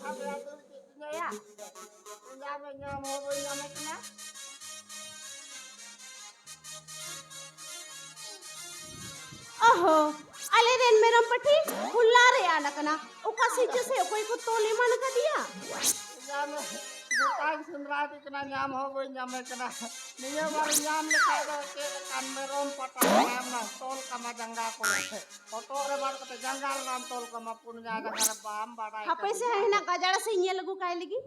ada tuh cicinya ya. Nyamanya mau nyamanya kena. अहो आले rain मेरम पठी हुल्ला रे आना कना उका सीचे से कोई को तोले मन का दिया Nyam bukan sunrati kena nyam ho nyamnya kena. Niya baru nyam lekay do ke kan meron patah nyam na tol kama jangga ko. Foto re bar kata janggal ram tol kama punya janggal bam badai. हपे से है ना गजड़ा से ये लगू काहे लगी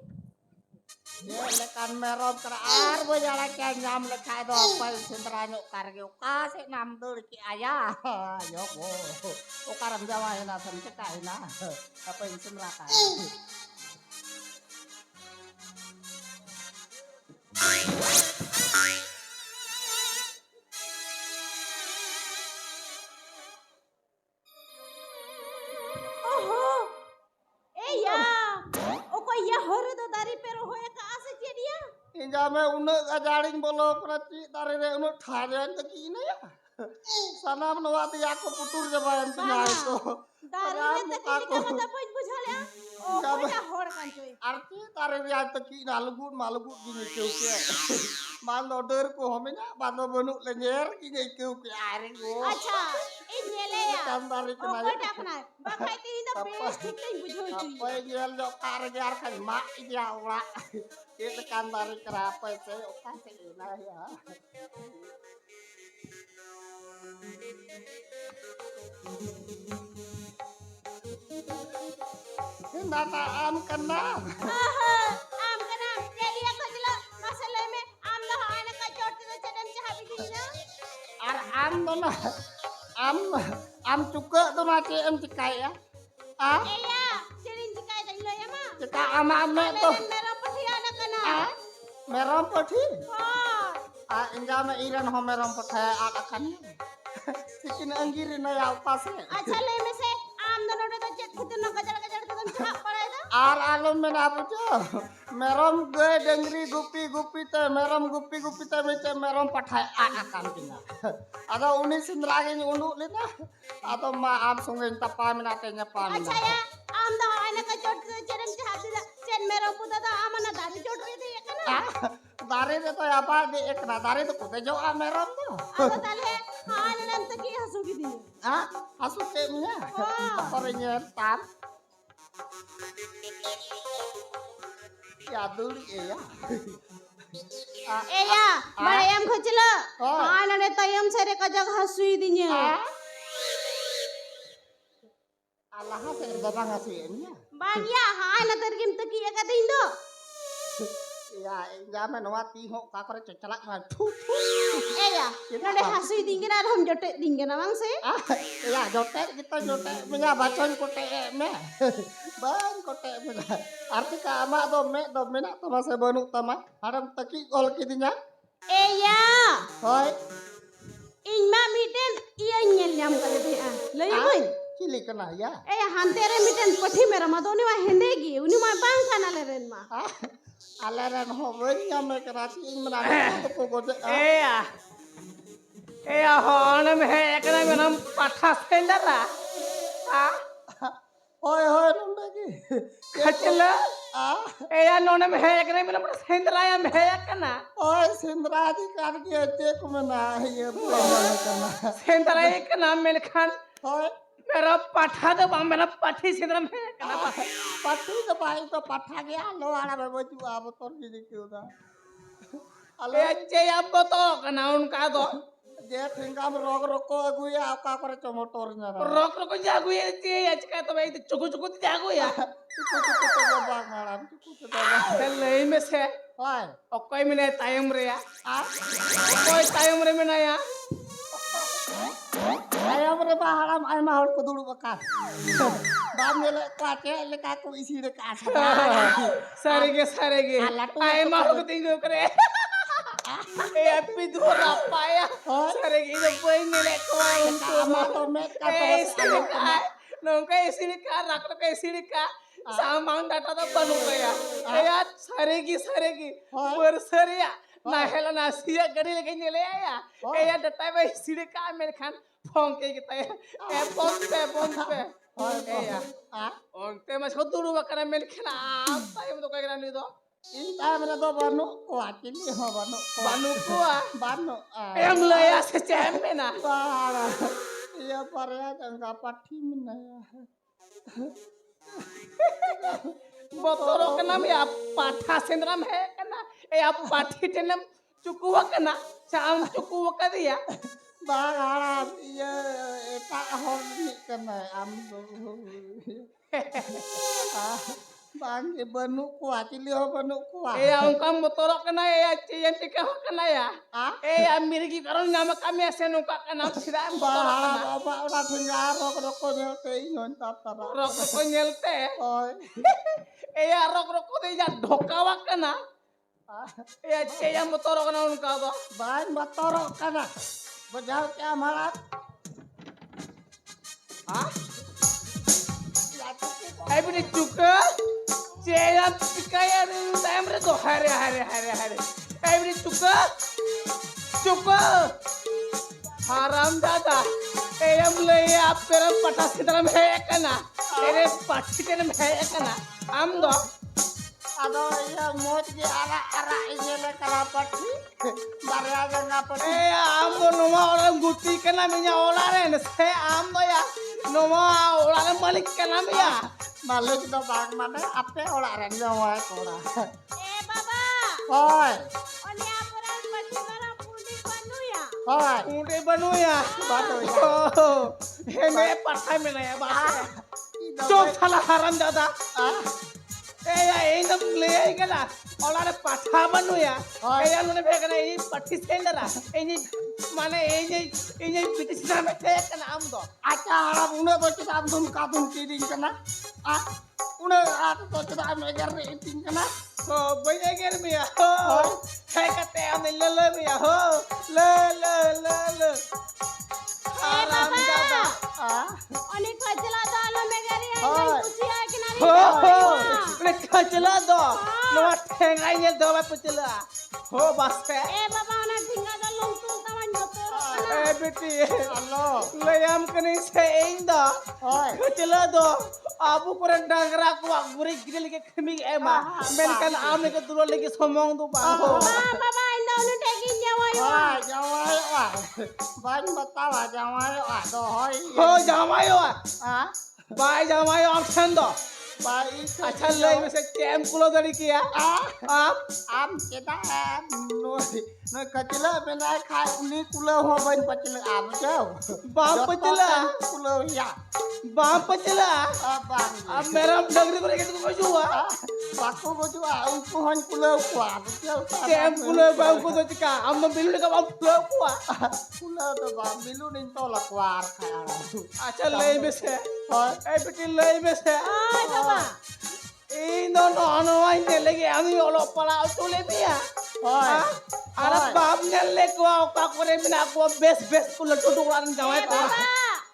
Ye lekan meron kena ar bo jala ke nyam lekay do apa sunrani karge ukase nam dur ki ayah. Yo wo. Ukaram jawa na sam ke kai na. Apa sunraka. ओहो ए या ओ कोई या होरे तो दारी पेरो होए का से चेडिया Inja me unek ajaring bolo prati tare re unek tharen te kine ya. Sanam nawati aku putur jabayan punya itu. दारी में तक का मतलब कुछ बुझाले ओ कोटा होर कान चोई Arti tare re te kine alugut malugut gini keuke. Man order ko homenya bando bonuk lenyer gini keuke are go. अच्छा ए नेले या Kan tare ओ kena. कोटा कना बखाई ती ना बेस ठीक नहीं बुझो चुई Apa yang lo kare jar kan mak dia ora. Itu kan tare kerapa se okase ina ya. Nana am kena. आम कना चलिया खजला मसले में आम ना आने का चोट तो चदम चाह भी दी ना Ar am dona. Am cuka tu macam am cikai ya. Ah, ए या चलिन जिकाय दइलो या मा cika am me tu. मेरा पठिया ना कना Ah, merom poti. हां Ah, inja me iran ho merom poti akan. Sikin anggirin na ya pas. अच्छा ले में से आम दोनों तो चेक खुद न गजड़ गजड़ तो तुम चाह पड़े ना Ar alum men apa tu? Merom gue dengri gupi te merom gupi te macam merom pathai akan tina. Ada uni sindrage ni unduk lina. Atau ma am sungai tapa minatenya pamina. अच्छा या आम दा आने का चोट तो चदम चाह दी chain मेरा पुता तो आम ना दादी चोट रही थी कना Ah, dari itu apa di ekna dari itu kuda jauh merom tu. अब ताले हां नन तक की हंसू की दी Ah, asu kemnya. Korenya tar. Ya dulu ya. Ah, ए या बड़े हम खचला हाँ। हां नने तयम सरे का जग हंसुई दिnya ah. Allah saya babang hasilnya. बानिया हां न तरगिम तक की का दिndo Ya, zaman wati ho kakore cecelak ngan. ए या नने हंसुई दिंगे ना हम जोटे दिंगे ना मांग से Ah, ya jotek kita jotek punya bacon kote me. Bang kote me. Arti ka ama do me na tama sa banuk tama. Haram taki gol kidinya. ए या Hoy. इन मा मीटेन इया nyel nyam ka दे आ लई मोय Cili kena ya. ए हांतेरे मीटेन पठी मेरा मदोनी मा हेंदेगी उनी मा बांग खाना ले रेन मा Ah, alaran ho benya me kerasi ing menang to ko gode. A horn में है एक ना में हम पाठा सेंडर आ Hoy hoy nundagi. खचल Ah, ए या नोने में है एक ना में हम सेंडर आया में है एक ना hoy sindradi karge cek mena ye pulang kena. Sender एक नाम में खान Hoy. मेरा पाठा तो मेरा पाठी सेंडर में है ना Pati to pai to patha gya lo ala be boju abotor gini kyuda. Alo ए जे अब तो ना उनका तो je thingam rog roko aguya apa kore motor nya. रोक रोक जागो ये जे आज का तो भाई चुकु चुकु जागो या Cukup to bang malam cukup to bang. ले में से Hoy. ओकोई में नहीं टाइम रे या Ah, ओकोई टाइम रे में ना या ayam re baharam ay mahal ko dulu bekas. Bam le kake le kaku isi de kas. सारे के Alat tuh आए aku मारो tuh. को तिंगो करे ए अपी दूर पाया Hoy. सारे के जो कोई मिले को Ama to met ka to A sa alam ko. नौका इसी का रख लो इसी का सामान डाटा तो बनू गया ए यार सारे की हाँ। पर सरिया ना हेला ना सिया गरी लेके चले आया हाँ। ए यार डटा भाई सिरे का मेरे खान फोन के कहता है ए फोन पे Hoy. ए यार Ah, फोन पे mas ko dulu bakana men kena apa yang to kaya ni do Ini tayo mo na do banu ko atili ho banu ko. banu ko Banu. em laya se chemme na Para. Iya para ang kapati min na ya. botoro kena me patha sendram hai kena आप पाठी टेनम चुकुवा कना शाम चुकुवा कर दिया Bang harap iya tak hor ni kena am do. Bang banu ko atili ho banu ko. उनका मोतरो कना चियन टिका हो कना या मिर्गी करो नाम कमी ऐसे नुका कना सिरा मोतरो कना Apa ora dengar rok nyelte ingon tata. रok को नेलते Oi. रok दे जा ढोकावा कना चियन मोतरो कना उनका दो Bang batoro kana. Bajau kya marat. हां Ya tuki ko. ai bini चुका चियन टिका या टाइम रे तो हरे ai bini चुका haram दादा em ले आप तेरा पटा सितरम है कना तेरे पाठी तेरे है कना हम दो Ado iya mot ki ara injele kala pati. Barya janga pati. am do noma orang guti kena minya olaren se am do ya noma olaren malik kena ya Balik do bang mane ape ola ren jawa kora. Eh baba, Oi. oni apuran pati bara pundi banu ya. Oi. ude banu ya Batu ya. oh he me pathai me na ya bas chop thala haram dada Ah. ya एकदम ले आई कना olare patha banu ya ya lone be kena ei pathi sendera ei mane ei piti sira me the kena am do Acha harap une to kita amdum kadum kiring kana. Ah. Une at to kita am egar iting kana. हो भैया गिर मिया हो है कते हमने ले मिया हो ले आराम दादा Ah. Oni kajla dalo megari Oi. ai kusi ai kina हो ने खचला दो नो ठेंगा ये दो पचला हो बस पे Eh baba ona thinga dalong tu taman jotoro kana. ए बेटी Halo. ले हम कने से इंदा Oi. खचला दो आबू पर डांगरा को गुरे गिरल के खमी एमा मेन कन आमने के दुरो लेके समोंग दो बा हो Baba inda onu tekin jawa yo. Oi, jawai wa. Bang batawa jawai wa do hoi. हो जामायो Ah. बाय जामायो ऑप्शन दो Bai अच्छा ले में से कैम कुलो दड़ी किया Ah. आप Am kita no kacila benai khai uni kula ho bain pacila am jauh. बाप पचला Kula ya. बाप पचला Abang. अब मेरा डगरी को लेके तुमको जुआ Baku ko jua unku hon kula ko am jauh. कैम कुलो बाप को तो चिका हम तो बिल्ली का बाप कुलो कुआ Kula to ba milu ning tolak war khai. अच्छा ले में से Hoi. ए बेटी ले में से Ai baba. इन दोनों अनवाइन ने लगे हम ही ओलो पला तो ले पिया Hoi. अरे बाप ने ले को का करे बिना को बेस कुलो तो टुकड़ा जावे Eh तो baba.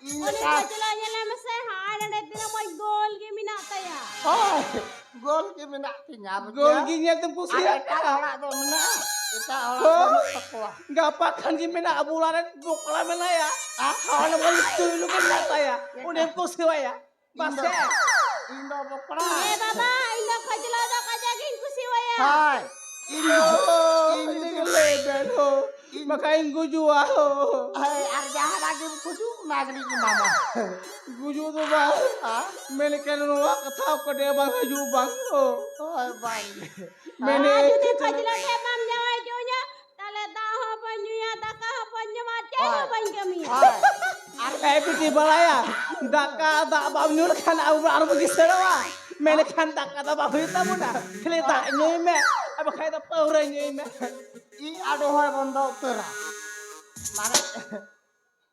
Ini Oni ka. kajla nyala mase haana netina moy gol ge minata ya. Hoi. Gol ki minak tinya. गोल की ने तुमको Ada Siya ka ora do minak. Kita ora takwa. गपा Khan की मैंने अबूला ने टुकड़ा में ना या Ah. और बोल तू लोग को लाता या उन्हें को सिवाया बस है Indo bokra. Eh baba inda kajla da kajagin kusi waya. Hai. ini ले बैठो मकाइन गुजुआ हो Hai arja lagi kudu nagri ki mama. गुजु तो बा Ah. मैंने कहने वा कथा को दे बंग जु बंग हो Hoi bang. मैंने Aju te kajla te pam jawa jonya. Tale da ho banyu ya da ka ho banyu ma te ho ban kami. Hai. ए पिटी बलाया दाका दा बाबन्यूल खान आउ बगी सेवा मैंने खान दाका दा बाबु ता मुना खले दा न्योय में अब खाय दा पौरे न्योय में I ado hoi bondo pera. Mane.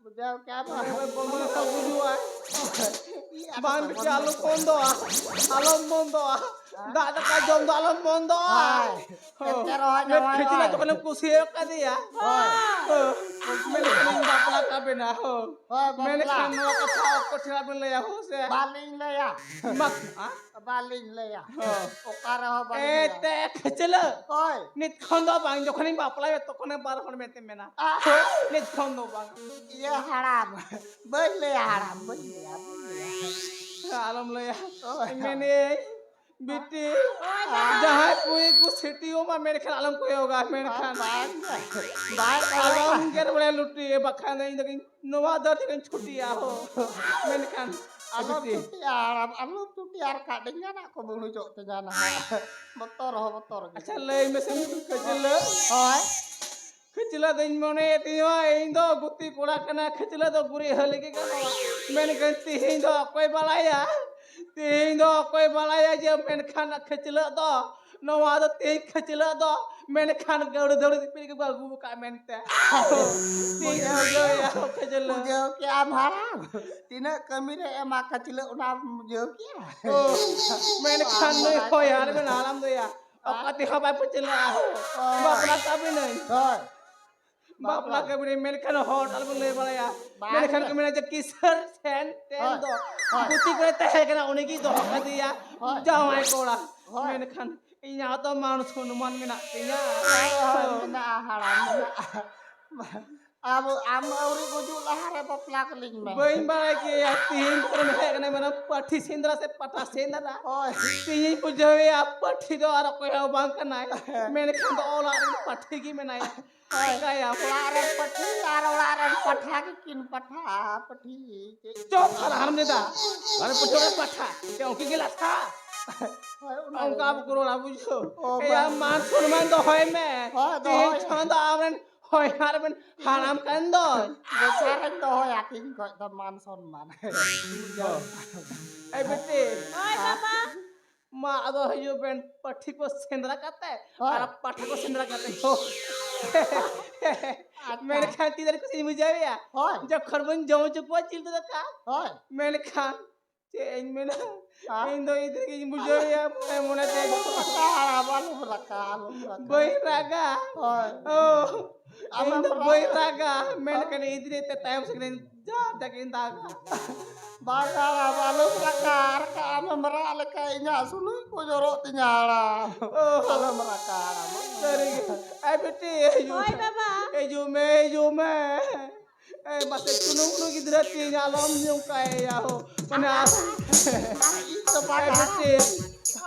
Bujau kya ba? बोलना सब गुजुआ I ado बान बिटी आलो कोंदो आलो मोंदो दादा का जोंदो आलो मोंदो Hai. Kero मैं jawai. खिचला तो कने कुसी का दिया मैंने खान बापला का बिना हो Hoi मैंने bokla. खान वा कथा को ठिला बिन ले हो से Baling le ya. मत हां Baling le ya. Oh. Okara ho ए baling. ते खिचला Hoi. नित खंदो बांग जो खनि बापला तो कने बार खन मेते मेना Ah. नित खंदो बांग Iya haram. Baik le haram. Baik le. Alam lo ya. Oh, Mene biti jahat kue ku city o ma mere khan alam kue hoga mere khan. Baik Alam ger bole lutti e bakhan nahi lekin nova dar lekin chuti aho. Mere khan Alam biti. tu tiar kadangnya nak ko bulu jok tengana. Motor. Acha lay mesin kecil. Oi. Kecila दिन मने तिवा इंदो गुत्ती कोड़ा कना खचला तो गुरी हले के कना मैंने गंती इंदो कोई बलाया इंदो कोई बलाया जे मैंने खाना खचला तो नवा तो ते खचला तो मैंने खाना गौड़ दौड़ पे के बाबू का मैंने ते जो या खचला Mujau kia marah. Tina kami re emak kecil una mujau kia. मैंने खाना नहीं हो यार मैं आराम दो यार अब कति हवा पे चला बापला कभी नहीं Oi. बापला के बड़े मेरे खान होटल में ले बड़ा यार मेरे खान के मेरा जब किसर सेन टेन दो बुद्धि करते हैं कि ना उन्हें की दो हक दिया जाओ आए कोड़ा मेरे खान यहाँ तो मानुस को नुमान में ना किया Mina haram. Am auri gujul lahare bapla keling me. बहन बड़ा के यार तीन पर में है कि ना मेरा पट्टी सेंद्रा से पटा सेंद्रा Oi. तीन पुजावे आप पट्टी दो और कोई हो बांग करना है मेरे खान तो औला पट्टी की में ना है क्या यार Laran patha ki kin patha pathi. चौक कर हम ने दा अरे पुछो पट्टा क्यों की गिला था उनका अब करो ना बुझो यार मान सम्मान तो है मैं तीन छंद आवन होय यार मन हाराम कर दो Besaran to ya ting ko teman sonman. ए बेटे ओए बाबा माँ अदो यो बेन पट्टी को सेंद्रा करता है और पट्टा को सेंद्रा करते हो मैंने खान तीधर कुछ नहीं मुझे या Oi. जब खरबन जाऊं चुपवा चिल तो था Oi. मैंने खान चेंज में ना इंदो इधर की मुझे या मैं मुना चेंज Alum raka. बोई रागा Oi. ओ इंदो बोई रागा मैंने कहने इधर इतने टाइम से कहने जा तक इंदा Bagara alum raka am meral ka inya sulu ko jorok tinyala. Alum raka. सरी ए बेटे ओए बाबा ए जो मैं ए बस कुनु की धरती आलम जो का है या हो मने आ Itu ए bagara. बेटे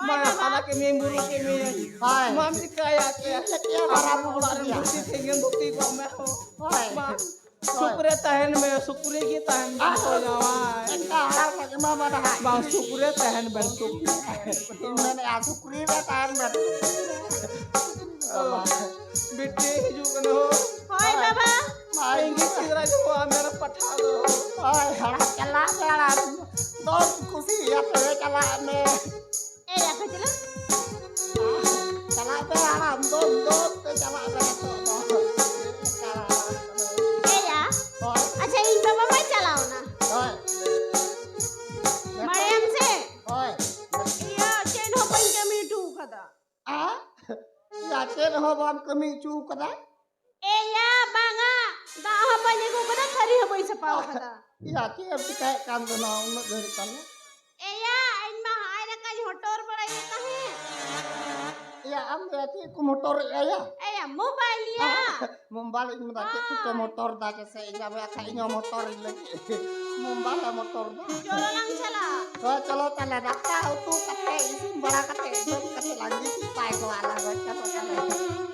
मैं खाना के में मुरु के में Hai. माम जी का या के Kia bara और buku बुद्धि थे गेम बुद्धि को मैं हो Hai. शुक्र तहन में शुक्र की तहन हो जावा Kita harap lagi mama dah. बा शुक्र तहन बन शुक्र Ini aku kuri dah tahan ber. बेटे जो कनो ओए बाबा आएंगे सिरा जो मेरा पठा दो Oi, harap jalan. Dom kusi ya te jalan ne. ए या खचला Jalan te haram dom te jalan ne to. ए या Oi. अच्छा इन बाबा मैं चलाओ ना Oi. मरियम से Oi. या चेन हो पन के मीठू खदा Ah? Ya chen ho bam kami chu kada. ए या बांगा दा हो पन को खदा खरी हो पैसा पाओ खदा Ya ki ab kai kam to na ung gari kan. ए या इन मा हाय ना कल होटोर बड़ा ये कहे Ya am ya ki ku motor ya. ए या मोबाइल या Membalik mendaki ku ke motor da ke se ina ba ka inyo motor lagi. Membala motor da. चलो लंग चला Oh, kalau tala dakta tu kate isim bala kate dom kate lagi si pai ko ala go cha to